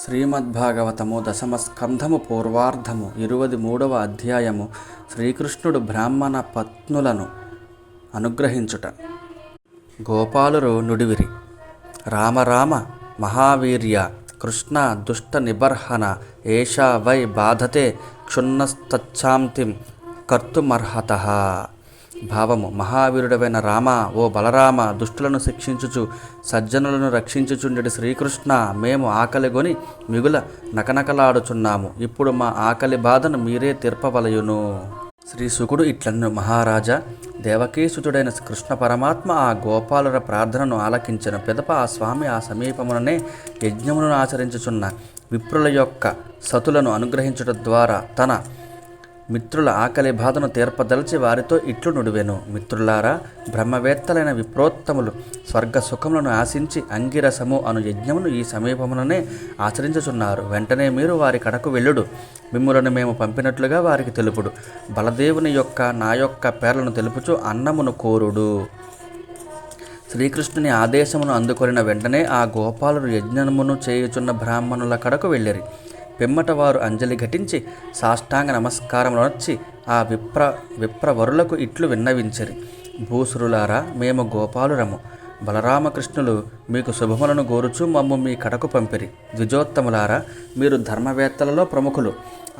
శ్రీమద్భాగవతము దశమస్కంధము పూర్వార్ధము 23వ అధ్యాయము శ్రీకృష్ణుడు బ్రాహ్మణ పత్నులను అనుగ్రహించుట. గోపాలురు నుడివిరి. రామ రామ మహావీర్య కృష్ణ దుష్ట నిబర్హణ ఏషా వై బాధతే క్షున్నస్తచ్చాంతిం కర్తుమర్హతః. భావము: మహావీరుడవైన రామ, ఓ బలరామ, దుష్టులను శిక్షించుచు సజ్జనులను రక్షించుచుండెడి శ్రీకృష్ణ, మేము ఆకలిగొని మిగుల నకనకలాడుచున్నాము. ఇప్పుడు మా ఆకలి బాధను మీరే తీర్పవలయును. శ్రీ శుకుడు ఇట్లన్ను: మహారాజా, దేవకీసుతుడైన కృష్ణ పరమాత్మ ఆ గోపాలుర ప్రార్థనను ఆలకించెను. పిదప ఆ స్వామి ఆ సమీపముననే యజ్ఞములను ఆచరించుచున్న విప్రుల యొక్క సతులను అనుగ్రహించుట ద్వారా తన మిత్రుల ఆకలి బాధను తీర్పదలిచి వారితో ఇట్లు నుడివెను: మిత్రులారా, బ్రహ్మవేత్తలైన విప్రోత్తములు స్వర్గ సుఖములను ఆశించి అంగిరసము అను యజ్ఞమును ఈ సమీపముననే ఆచరించుచున్నారు. వెంటనే మీరు వారి కడకు వెళ్ళుడు. మిమ్ములను మేము పంపినట్లుగా వారికి తెలుపుడు. బలదేవుని యొక్క నా యొక్క పేర్లను తెలుపుచు అన్నమును కోరుడు. శ్రీకృష్ణుని ఆదేశమును అందుకొనిన వెంటనే ఆ గోపాలుడు యజ్ఞమును చేయుచున్న బ్రాహ్మణుల కడకు వెళ్ళిరి. పిమ్మట వారు అంజలి ఘటించి సాష్టాంగ నమస్కారములొచ్చి ఆ విప్రవరులకు ఇట్లు విన్నవించిరి: భూసురులారా, మేము గోపాలురము. బలరామకృష్ణులు మీకు శుభములను గోరుచు మమ్ము మీ కడకు పంపిరి. ద్విజోత్తములారా, మీరు ధర్మవేత్తలలో ప్రముఖులు.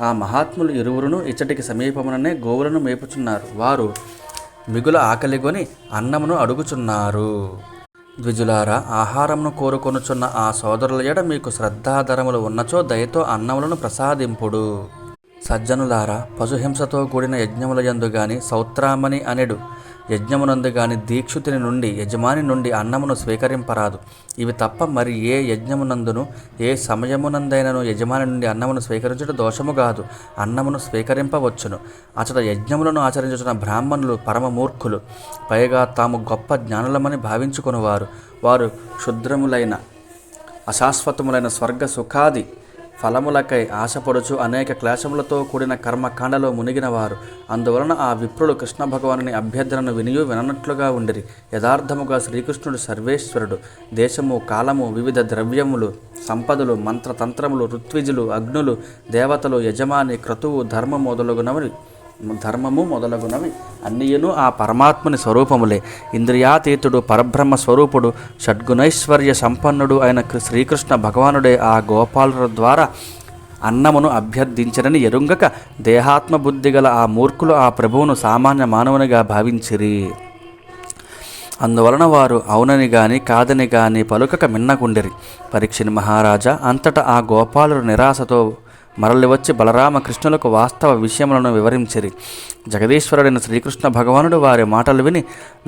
ఆ మహాత్ములు ఇరువురును ఇచ్చటికి సమీపముననే గోవులను మేపుచున్నారు. వారు మిగుల ఆకలిగొని అన్నమును అడుగుచున్నారు. ద్విజులారా, ఆహారమును కోరుకొనుచున్న ఆ సోదరుల ఎడ మీకు శ్రద్ధాధరములు ఉన్నచో దయతో అన్నములను ప్రసాదింపుడు. సజ్జనులారా, పశుహింసతో కూడిన యజ్ఞముల యందు గాని సౌత్రామణి అనెడు యజ్ఞమునందు గాని దీక్షుతిని నుండి యజమాని నుండి అన్నమును స్వీకరింపరాదు. ఇవి తప్ప మరి ఏ యజ్ఞమునందును ఏ సమయమునందైనను యజమాని నుండి అన్నమును స్వీకరించుట దోషము కాదు. అన్నమును స్వీకరింపవచ్చును. అచట యజ్ఞములను ఆచరించుచున్న బ్రాహ్మణులు పరమమూర్ఖులు. పైగా తాము గొప్ప జ్ఞానులమని భావించుకొనువారు. వారు క్షుద్రములైన అశాశ్వతములైన స్వర్గ సుఖాది ఫలములకై ఆశపడుచు అనేక క్లేశములతో కూడిన కర్మకాండలో మునిగిన వారు. అందువలన ఆ విప్రులు కృష్ణ భగవానుని అభ్యర్థనను వినియు విననట్లుగా ఉండిరి. యథార్థముగా శ్రీకృష్ణుడు సర్వేశ్వరుడు. దేశము, కాలము, వివిధ ద్రవ్యములు, సంపదలు, మంత్రతంత్రములు, ఋత్విజులు, అగ్నులు, దేవతలు, యజమాని, క్రతువు, ధర్మము మొదలగునవి అన్నియును ఆ పరమాత్మని స్వరూపములే. ఇంద్రియాతీతుడు, పరబ్రహ్మ స్వరూపుడు, షడ్గుణైశ్వర్య సంపన్నుడు అయిన శ్రీకృష్ణ భగవానుడే ఆ గోపాలుల ద్వారా అన్నమును అభ్యర్థించరని ఎరుంగక దేహాత్మబుద్ధి గల ఆ మూర్ఖులు ఆ ప్రభువును సామాన్య మానవునిగా భావించిరి. అందువలన వారు అవునని గాని కాదని గాని పలుకక మిన్నకుండిరి. పరీక్షిని మహారాజా, అంతటా ఆ గోపాలుడు నిరాశతో మరలి వచ్చి బలరామకృష్ణులకు వాస్తవ విషయములను వివరించిరి. జగదీశ్వరుడైన శ్రీకృష్ణ భగవానుడు వారి మాటలు విని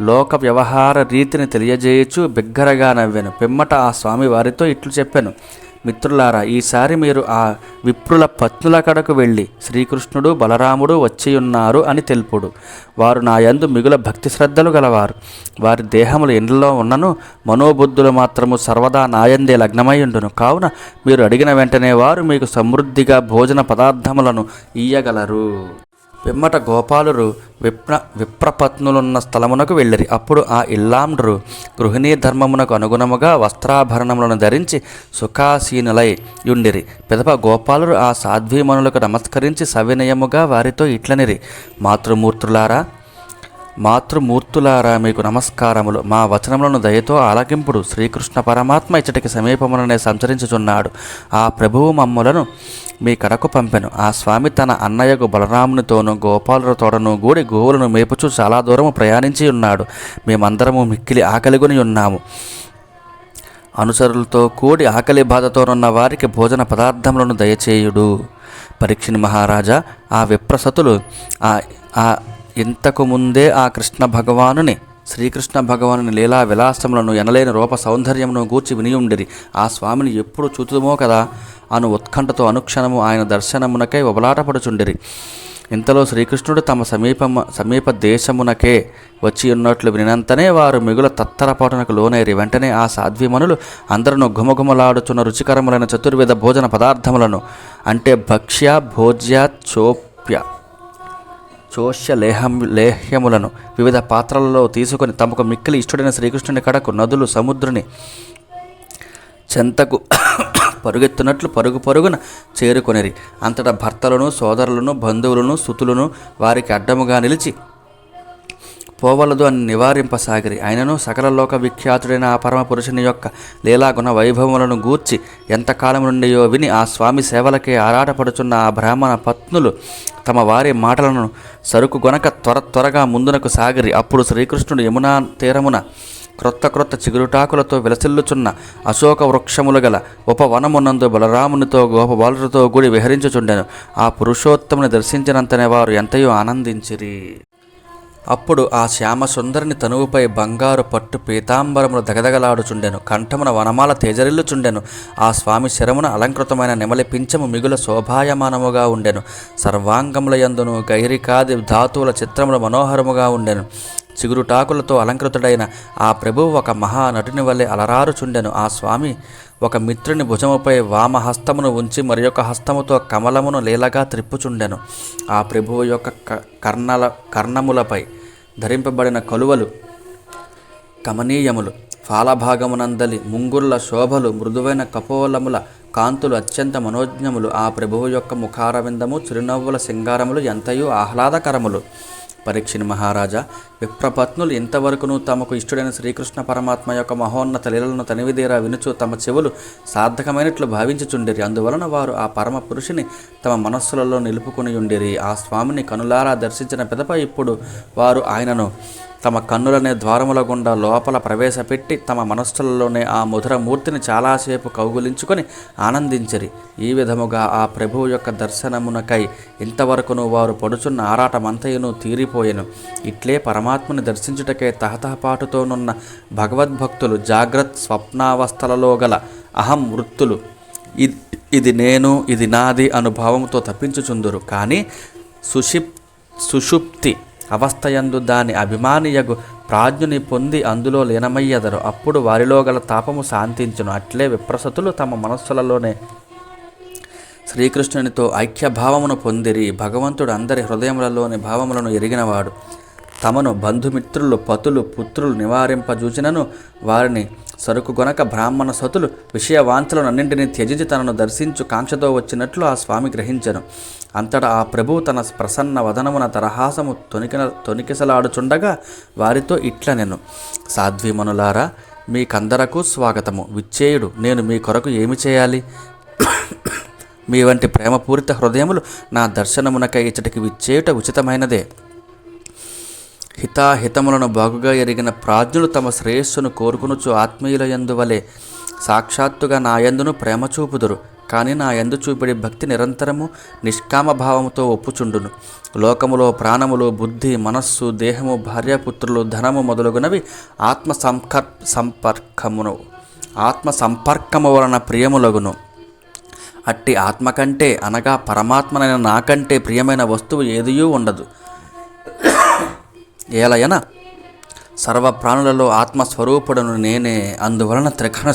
లోక వ్యవహార రీతిని తెలియజేయచు బిగ్గరగా నవ్వెను. పిమ్మట ఆ స్వామి వారితో ఇట్లు చెప్పెను: మిత్రులారా, ఈసారి మీరు ఆ విప్రుల పత్నుల కడకు వెళ్ళి శ్రీకృష్ణుడు బలరాముడు వచ్చియున్నారు అని తెలుపుడు. వారు నా యందు మిగుల భక్తి శ్రద్ధలు గలవారు. వారి దేహములు ఇండ్లలో ఉన్నను మనోబుద్ధులు మాత్రము సర్వదా నాయందే లగ్నమైయుండును. కావున మీరు అడిగిన వెంటనే వారు మీకు సమృద్ధిగా భోజన పదార్థములను ఇయ్యగలరు. పిమ్మట గోపాలురు విప్రపత్నులున్న స్థలమునకు వెళ్ళిరి. అప్పుడు ఆ ఇల్లాండ్రు గృహిణీ ధర్మమునకు అనుగుణముగా వస్త్రాభరణములను ధరించి సుఖాసీనులై యుండిరి. పిదప గోపాలురు ఆ సాధ్వీమణులకు నమస్కరించి సవినయముగా వారితో ఇట్లనిరి: మాతృమూర్తులారా, మీకు నమస్కారములు. మా వచనములను దయతో ఆలకింపుడు. శ్రీకృష్ణ పరమాత్మ ఇచ్చటికి సమీపముననే సంచరించుచున్నాడు. ఆ ప్రభువు మమ్ములను మీ కడకు పంపెను. ఆ స్వామి తన అన్నయ్యకు బలరామునితోనూ గోపాలులతోడను గూడి గోవులను మేపుచు చాలా దూరము ప్రయాణించి ఉన్నాడు. మేమందరము మిక్కిలి ఆకలిగొని ఉన్నాము. అనుచరులతో కూడి ఆకలి బాధతోనున్న వారికి భోజన పదార్థములను దయచేయుడు. పరీక్షిని మహారాజా, ఆ విప్రసతులు ఇంతకు ముందే ఆ శ్రీకృష్ణ భగవానుని లీలా విలాసములను ఎనలేని రూప సౌందర్యమును గూర్చి వినియుండిరి. ఆ స్వామిని ఎప్పుడు చూతుమో కదా అను ఉత్కంఠతో అనుక్షణము ఆయన దర్శనమునకై ఒబలాటపడుచుండిరి. ఇంతలో శ్రీకృష్ణుడు తమ సమీప దేశమునకే వచ్చి ఉన్నట్లు వినంతనే వారు మిగుల తత్తరపాటునకు లోనేరి. వెంటనే ఆ సాధ్వీమణులు అందరూ ఘుమఘుమలాడుచున్న రుచికరములైన చతుర్విధ భోజన పదార్థములను, అంటే భక్ష్య, భోజ్య, చోష్య లేహ్యములను వివిధ పాత్రలలో తీసుకొని తమకు మిక్కిలి ఇష్టడైన శ్రీకృష్ణుని కడకు నదులు సముద్రుని చెంతకు పరుగెత్తునట్లు పరుగున చేరుకొనిరి. అంతటా భర్తలను, సోదరులను, బంధువులను, సుతులను వారికి అడ్డముగా నిలిచి పోవలదు అని నివారింపసాగిరి. ఆయనను సకల లోక విఖ్యాతుడైన ఆ పరమ పురుషుని యొక్క లీలాగుణ వైభవములను గూర్చి ఎంతకాలం నుండియో విని ఆ స్వామి సేవలకే ఆరాటపడుచున్న ఆ బ్రాహ్మణ పత్నులు తమ వారి మాటలను సరుకు గొనక త్వరగా ముందునకు సాగిరి. అప్పుడు శ్రీకృష్ణుడు యమునా తీరమున క్రొత్త చిగురుటాకులతో విలసిల్లుచున్న అశోక వృక్షములు గల ఉపవనమునందు బలరామునితో గోపబాలులతో కూడి విహరించుచుండెను. ఆ పురుషోత్తముని దర్శించినంతనే వారు ఎంతయో ఆనందించిరి. అప్పుడు ఆ శ్యామ సుందరిని తనువుపై బంగారు పట్టు పీతాంబరములు దగదగలాడుచుండెను. కంఠమున వనమాల తేజరిల్లుచుండెను. ఆ స్వామి శరమున అలంకృతమైన నెమలి పింఛము మిగుల శోభాయమానముగా ఉండెను. సర్వాంగముల యందును గైరికాది ధాతువుల చిత్రములు మనోహరముగా ఉండెను. చిగురుటాకులతో అలంకృతుడైన ఆ ప్రభువు ఒక మహానటుని వలె అలరారుచుండెను. ఆ స్వామి ఒక మిత్రుని భుజముపై వామహస్తమును ఉంచి మరియొక హస్తముతో కమలమును లీలగా త్రిప్పుచుండెను. ఆ ప్రభువు యొక్క కర్ణములపై ధరింపబడిన కలువలు కమనీయములు, ఫాలభాగమునందలి ముంగుర్ల శోభలు, మృదువైన కపోలముల కాంతులు అత్యంత మనోజ్ఞములు. ఆ ప్రభువు యొక్క ముఖారవిందము, చిరునవ్వుల సింగారములు ఎంతయో ఆహ్లాదకరములు. పరీక్షిని మహారాజా, విప్రపత్నులు ఇంతవరకును తమకు ఇష్టడైన శ్రీకృష్ణ పరమాత్మ యొక్క మహోన్నత లీలలను తనివిదేరా వినుచు తమ చెవులు సార్థకమైనట్లు భావించుచుండిరి. అందువలన వారు ఆ పరమ పురుషుని తమ మనస్సులలో నిలుపుకొని ఉండిరి. ఆ స్వామిని కనులారా దర్శించిన పిదప ఇప్పుడు వారు ఆయనను తమ కన్నులనే ద్వారముల గుండా లోపల ప్రవేశపెట్టి తమ మనస్సులలోనే ఆ మధుర మూర్తిని చాలాసేపు కౌగులించుకొని ఆనందించిరి. ఈ విధముగా ఆ ప్రభువు యొక్క దర్శనమునకై ఇంతవరకును వారు పడుచున్న ఆరాటమంతయును తీరిపోయెను. ఇట్లే పరమాత్మని దర్శించుటకే తహతహపాటుతోనున్న భగవద్భక్తులు జాగ్రత్త స్వప్నావస్థలలో గల అహం వృత్తులు ఇది నేను, ఇది నాది అనుభావంతో తప్పించుచుందురు. కానీ సుషుప్తి అవస్థయందు దాని అభిమానియగు ప్రాజ్ఞుని పొంది అందులో లీనమయ్యెదరు. అప్పుడు వారిలో గల తాపము శాంతించును. అట్లే విప్రసతులు తమ మనస్సులలోనే శ్రీకృష్ణునితో ఐక్యభావమును పొందిరి. భగవంతుడు అందరి హృదయములలోని భావములను ఎరిగినవాడు. తమను బంధుమిత్రులు, పతులు, పుత్రులు నివారింపజూచినను వారిని సరుకు గొనక బ్రాహ్మణ సతులు విషయవాంఛలను అన్నింటినీ త్యజించి తనను దర్శించు కాంక్షతో వచ్చినట్లు ఆ స్వామి గ్రహించెను. అంతటా ఆ ప్రభువు తన ప్రసన్న వదనమున తరహాసము తొనికిసలాడుచుండగా వారితో ఇట్లనెను: సాధ్వీమనులారా, మీకందరకు స్వాగతము. విచ్చేయుడు, నేను మీ కొరకు ఏమి చేయాలి? మీ వంటి ప్రేమపూరిత హృదయములు నా దర్శనమునకై ఇచ్చటికి విచ్చేయుట ఉచితమైనదే. హితాహితములను బాగుగా ఎరిగిన ప్రాజ్ఞులు తమ శ్రేయస్సును కోరుకునుచు ఆత్మీయుల యందు వలె సాక్షాత్తుగా నా యందును ప్రేమ చూపుదురు. కానీ నా యందు చూపిడి భక్తి నిరంతరము నిష్కామభావముతో ఒప్పుచుండును. లోకములో ప్రాణములు, బుద్ధి, మనస్సు, దేహము, భార్యాపుత్రులు, ధనము మొదలగునవి ఆత్మ సంపర్కము వలన ప్రియములగును. అట్టి ఆత్మ కంటే అనగా పరమాత్మనైన నాకంటే ప్రియమైన వస్తువు ఏదియూ ఉండదు. ఏలయన సర్వప్రాణులలో ఆత్మస్వరూపుడను నేనే. అందువలన త్రికరణ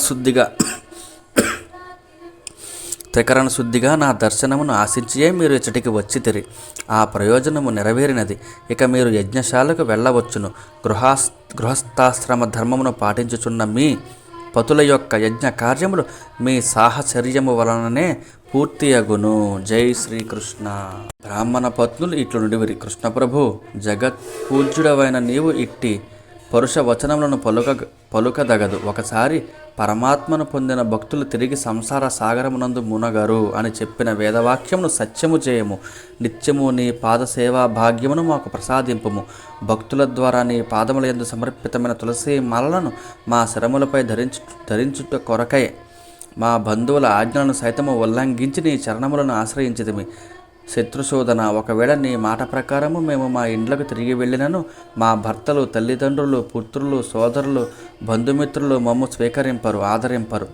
శుద్ధిగా నా దర్శనమును ఆశించియే మీరు ఇచ్చటికి వచ్చితిరి. ఆ ప్రయోజనము నెరవేరినది. ఇక మీరు యజ్ఞశాలకు వెళ్ళవచ్చును. గృహస్థాశ్రమ ధర్మమును పాటించుచున్న మీ పతుల యొక్క యజ్ఞ కార్యములు మీ సాహచర్యము వలననే పూర్తి అగును. జై శ్రీకృష్ణ. బ్రాహ్మణ పత్నులు ఇట్లు నుడివిరి: కృష్ణ ప్రభు, జగత్పూజ్యుడవైన నీవు ఇట్టి పరుష వచనములను పలుకదగదు. ఒకసారి పరమాత్మను పొందిన భక్తులు తిరిగి సంసార సాగరమునందు మునగరు అని చెప్పిన వేదవాక్యమును సత్యము చేయము. నిత్యము నీ పాదసేవా భాగ్యమును మాకు ప్రసాదింపుము. భక్తుల ద్వారా నీ పాదముల యందు సమర్పితమైన తులసి మాలలను మా శరములపై ధరించుట కొరకై మా బంధువుల ఆజ్ఞలను సైతము ఉల్లంఘించి నీ చరణములను ఆశ్రయించితిమి. శత్రుశోధన, ఒకవేళ నీ మాట ప్రకారము మేము మా ఇండ్లకు తిరిగి వెళ్ళినను మా భర్తలు, తల్లిదండ్రులు, పుత్రులు, సోదరులు, బంధుమిత్రులు మమ్ము స్వీకరింపరు, ఆదరింపరు.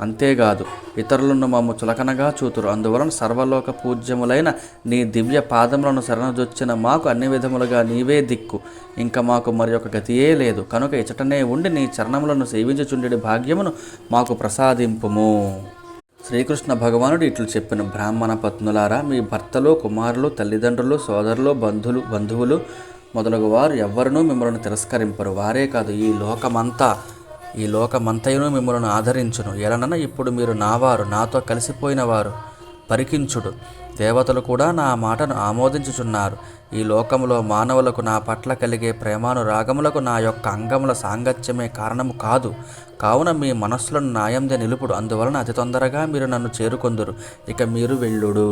అంతేకాదు ఇతరులను మమ్ము చులకనగా చూతురు. అందువలన సర్వలోక పూజ్యములైన నీ దివ్య పాదములను శరణజొచ్చిన మాకు అన్ని విధములుగా నీవే దిక్కు. ఇంకా మాకు మరి ఒక గతియే లేదు. కనుక ఇచటనే ఉండి నీ చరణములను సేవించుచుండెడి భాగ్యమును మాకు ప్రసాదింపుము. శ్రీకృష్ణ భగవానుడు ఇట్లు చెప్పిన: బ్రాహ్మణ పత్నులారా, మీ భర్తలు, కుమారులు, తల్లిదండ్రులు, సోదరులు, బంధువులు మొదలగు వారు ఎవ్వరూ మిమ్మల్ని తిరస్కరింపరు. వారే కాదు, ఈ లోకమంతా ఈ లోకమంతయును మిమ్మల్ని ఆదరించును. ఎలనన ఇప్పుడు మీరు నావారు, నాతో కలిసిపోయిన వారు. పరికించుడు. దేవతలు కూడా నా మాటను ఆమోదించుచున్నారు. ఈ లోకములో మానవులకు నా పట్ల కలిగే ప్రేమానురాగములకు నా యొక్క అంగముల సాంగత్యమే కారణము కాదు. కావున మీ మనస్సులను న్యాయందే నిలుపుడు. అందువలన అతి తొందరగా మీరు నన్ను చేరుకొందురు. ఇక మీరు వెళ్ళుడు.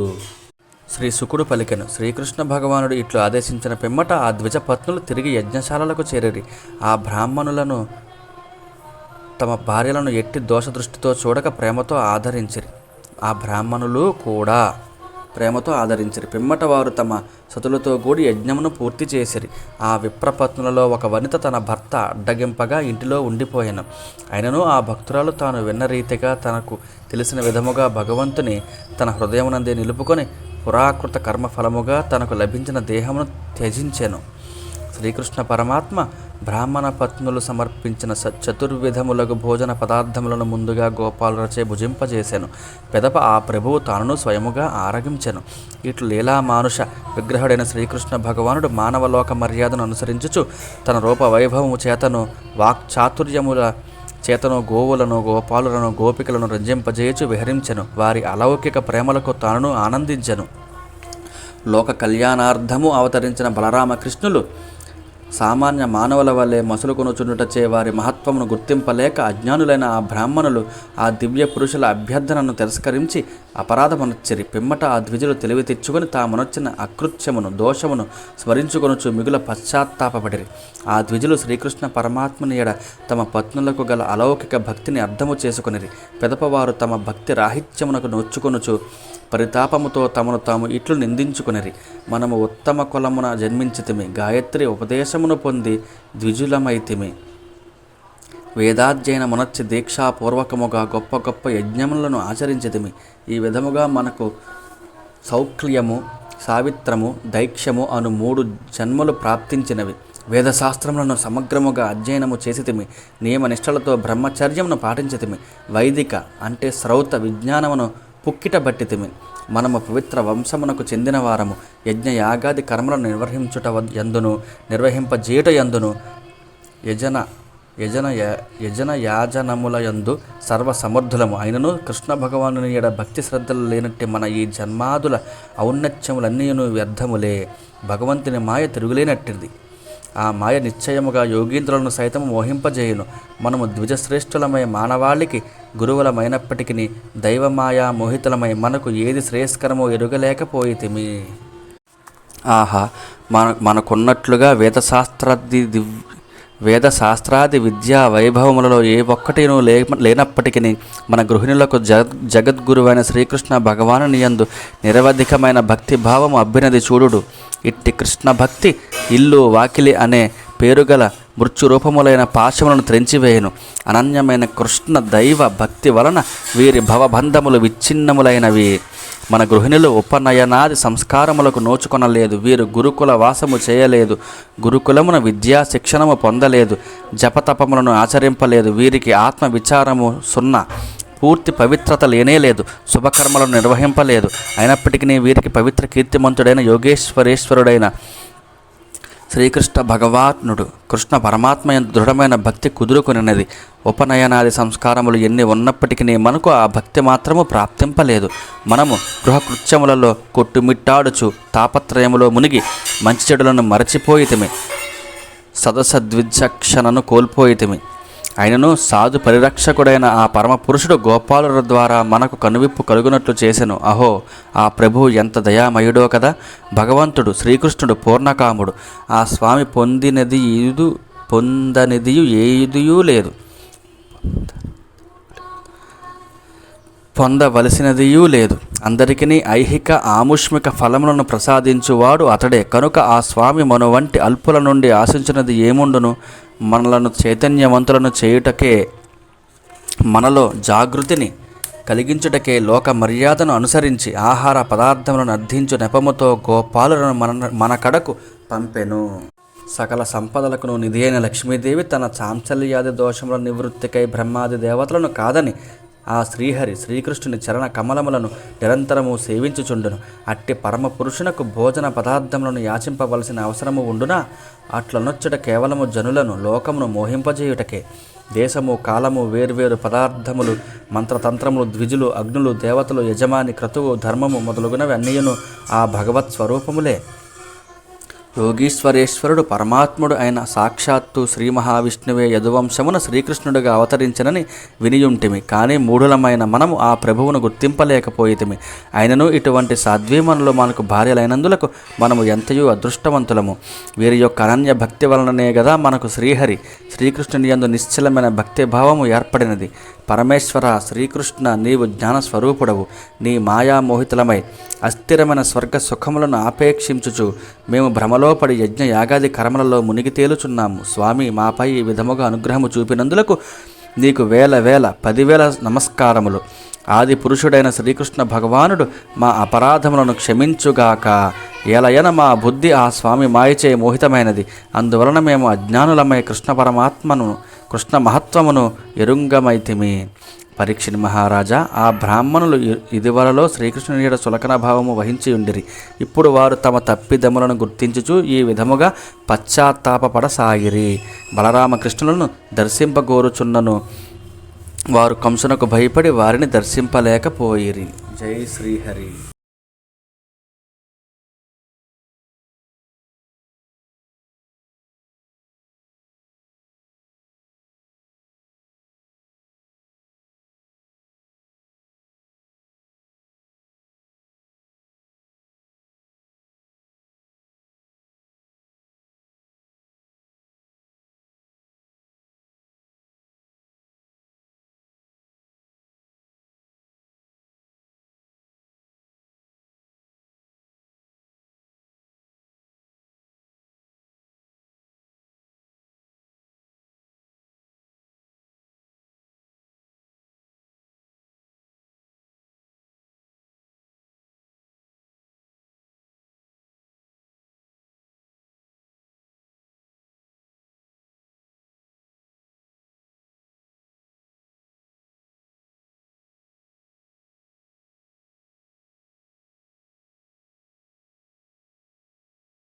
శ్రీ శుకుడు పలికెను. శ్రీకృష్ణ భగవానుడు ఇట్లు ఆదేశించిన పిమ్మట ఆ ద్విజపత్నులు తిరిగి యజ్ఞశాలలకు చేరిరి. ఆ బ్రాహ్మణులను తమ భార్యలను ఎట్టి దోషదృష్టితో చూడక ప్రేమతో ఆదరించిరి. ఆ బ్రాహ్మణులు కూడా ప్రేమతో ఆదరించిరి. పిమ్మట వారు తమ సతులతో కూడి యజ్ఞమును పూర్తి చేసిరి. ఆ విప్రపత్నులలో ఒక వనిత తన భర్త అడ్డగింపగా ఇంటిలో ఉండిపోయాను. అయినను ఆ భక్తురాలు తాను విన్న రీతిగా తనకు తెలిసిన విధముగా భగవంతుని తన హృదయమునందే నిలుపుకొని పురాకృత కర్మఫలముగా తనకు లభించిన దేహమును త్యజించెను. శ్రీకృష్ణ పరమాత్మ బ్రాహ్మణ పత్నులు సమర్పించిన చతుర్విధములకు భోజన పదార్థములను ముందుగా గోపాలులచే భుజింపజేశాను. పెదప ఆ ప్రభువు తానును స్వయముగా ఆరగించెను. ఇట్లు లీలా మానుష విగ్రహుడైన శ్రీకృష్ణ భగవానుడు మానవలోక మర్యాదను అనుసరించుచు తన రూప వైభవము చేతను వాక్చాతుర్యముల చేతను గోవులను, గోపాలులను, గోపికలను రంజింపజేయచు విహరించెను. వారి అలౌకిక ప్రేమలకు తానును ఆనందించెను. లోక కళ్యాణార్థము అవతరించిన బలరామకృష్ణులు సామాన్య మానవుల వల్లే మసులుకొనుచుండుటచే వారి మహత్వమును గుర్తింపలేక అజ్ఞానులైన ఆ బ్రాహ్మణులు ఆ దివ్య పురుషుల అభ్యర్థనను తిరస్కరించి అపరాధమనొచ్చిరి. పిమ్మట ఆ ద్విజులు తెలివి తెచ్చుకొని తామనొచ్చిన అకృత్యమును, దోషమును స్మరించుకొనుచు మిగుల పశ్చాత్తాపపడిరి. ఆ ద్విజులు శ్రీకృష్ణ పరమాత్మని ఎడ తమ పత్నులకు గల అలౌకిక భక్తిని అర్థము చేసుకొనిరి. పెదపవారు తమ భక్తి రాహిత్యమునకు నొచ్చుకొనుచు పరితాపముతో తమను తాము ఇట్లు నిందించుకునిరి. మనము ఉత్తమ కులమున జన్మించితిమి, గాయత్రి ఉపదేశమును పొంది ద్విజులమైతిమి, వేదాధ్యయనమునర్చి దీక్షాపూర్వకముగా గొప్ప గొప్ప యజ్ఞములను ఆచరించితిమి. ఈ విధముగా మనకు సౌక్ల్యము, సావిత్రము, దైక్ష్యము అను 3 జన్మలు ప్రాప్తించినవి. వేదశాస్త్రములను సమగ్రముగా అధ్యయనము చేసితిమి, నియమనిష్టలతో బ్రహ్మచర్యమును పాటించితిమి, వైదిక అంటే శ్రౌత విజ్ఞానమును పుక్కిట బట్టితిమి. మనము పవిత్ర వంశమునకు చెందిన వారము. యజ్ఞ యాగాది కర్మలను నిర్వహింపజేయుట యందును యజన యాజనముల యందు సర్వసమర్థులము. అయినను కృష్ణ భగవానుని ఎడ భక్తి శ్రద్ధలు లేనట్టి మన ఈ జన్మాదుల ఔన్నత్యములన్నీయును వ్యర్థములే. భగవంతుని మాయ తిరుగులేనట్టిది. ఆ మాయ నిశ్చయముగా యోగీంద్రులను సైతం మోహింపజేయును. మనము ద్విజశ్రేష్ఠులమై మానవాళికి గురువులమైనప్పటికీ దైవమాయా మోహితులమై మనకు ఏది శ్రేయస్కరమో ఎరుగలేకపోయితిమి. ఆహా, మనకున్నట్లుగా వేదశాస్త్రాది విద్యా వైభవములలో ఏ ఒక్కటినూ లేనప్పటికీ మన గృహిణులకు జగద్గురువైన శ్రీకృష్ణ భగవానుని యందు నిరవధికమైన భక్తిభావము అభ్యునది చూడుడు. ఇట్టి కృష్ణ భక్తి ఇల్లు వాకిలి అనే పేరుగల మృత్యురూపములైన పాశములను త్రెంచివేయును. అనన్యమైన కృష్ణ దైవ భక్తి వలన వీరి భవబంధములు విచ్ఛిన్నములైనవి. మన గృహిణులు ఉపనయనాది సంస్కారములకు నోచుకొనలేదు. వీరు గురుకుల వాసము చేయలేదు, గురుకులమున విద్యా శిక్షణము పొందలేదు, జపతపములను ఆచరింపలేదు. వీరికి ఆత్మ విచారము సున్నా, పూర్తి పవిత్రత లేనేలేదు, శుభకర్మలను నిర్వహింపలేదు. అయినప్పటికీ వీరికి పవిత్ర కీర్తిమంతుడైన యోగేశ్వరేశ్వరుడైన శ్రీకృష్ణ భగవానుడు కృష్ణ పరమాత్మ యందు దృఢమైన భక్తి కుదురుకొనినది. ఉపనయనాది సంస్కారములు ఎన్ని ఉన్నప్పటికీ మనకు ఆ భక్తి మాత్రము ప్రాప్తింపలేదు. మనము గృహకృత్యములలో కొట్టుమిట్టాడుచు తాపత్రయములో మునిగి మంచి చెడులను మరచిపోయితిమి, సదసద్విచక్షణను కోల్పోయితిమి. అయినను సాధు పరిరక్షకుడైన ఆ పరమ పురుషుడు గోపాలుల ద్వారా మనకు కనువిప్పు కలుగునట్లు చేసెను. అహో, ఆ ప్రభువు ఎంత దయామయుడో కదా! భగవంతుడు శ్రీకృష్ణుడు పూర్ణకాముడు. ఆ స్వామి పొందనిదియు ఏదియూ లేదు, పొందవలసినదియూ లేదు. అందరికీ ఐహిక ఆముష్మిక ఫలములను ప్రసాదించువాడు అతడే. కనుక ఆ స్వామి మన వంటి అల్పుల నుండి ఆశించినది ఏముండును? మనలను చైతన్యవంతులను చేయుటకే, మనలో జాగృతిని కలిగించుటకే లోక మర్యాదను అనుసరించి ఆహార పదార్థములను అర్థించు నెపముతో గోపాలులను మన కడకు పంపెను. సకల సంపదలకు నిధి అయిన లక్ష్మీదేవి తన చాంచల్యాది దోషముల నివృత్తికై బ్రహ్మాది దేవతలను కాదని ఆ శ్రీహరి శ్రీకృష్ణుని చరణ కమలములను నిరంతరము సేవించుచుండును. అట్టి పరమ పురుషునకు భోజన పదార్థములను యాచింపవలసిన అవసరము ఉండునా? అట్లనొచ్చుట కేవలము జనులను లోకమును మోహింపజేయుటకే. దేశము కాలము వేర్వేరు పదార్థములు మంత్రతంత్రములు ద్విజులు అగ్నులు దేవతలు యజమాని క్రతువు ధర్మము మొదలుగునవి అన్నీయును ఆ భగవత్ స్వరూపములే. యోగీశ్వరేశ్వరుడు పరమాత్ముడు అయిన సాక్షాత్తు శ్రీ మహావిష్ణువే యదువంశమున శ్రీకృష్ణుడిగా అవతరించనని వినియుంటిమి. కానీ మూఢులమైన మనము ఆ ప్రభువును గుర్తింపలేకపోయితిమి. అయినను ఇటువంటి సాధ్వీమనులు మనకు భార్యలైనందులకు మనము ఎంతయో అదృష్టవంతులము. వీరి యొక్క అనన్య భక్తి వలననే గదా మనకు శ్రీకృష్ణుని యందు నిశ్చలమైన భక్తిభావము ఏర్పడినది. పరమేశ్వర శ్రీకృష్ణ, నీవు జ్ఞానస్వరూపుడవు. నీ మాయామోహితులమై అస్థిరమైన స్వర్గ సుఖములను ఆపేక్షించుచు మేము భ్రమలోపడి యజ్ఞ యాగాది కర్మలలో మునిగి తేలుచున్నాము. స్వామి, మాపై ఈ విధముగా అనుగ్రహము చూపినందులకు నీకు వేల వేల 10,000 నమస్కారములు. ఆది పురుషుడైన శ్రీకృష్ణ భగవానుడు మా అపరాధములను క్షమించుగాక. ఏలయన మా బుద్ధి ఆ స్వామి మాయచే మోహితమైనది. అందువలన మేము అజ్ఞానులమై కృష్ణ మహత్వమును ఎరుంగమైతిమి. పరీక్షిని మహారాజా, ఆ బ్రాహ్మణులు ఇదివరలో శ్రీకృష్ణుని యొక్క సులకన భావము వహించి ఉండిరి. ఇప్పుడు వారు తమ తప్పిదములను గుర్తించుచు ఈ విధముగా పశ్చాత్తాపపడసాగిరి. బలరామకృష్ణులను దర్శింపగోరుచున్నను వారు కంసునకు భయపడి వారిని దర్శింపలేకపోయిరి. జై శ్రీహరి.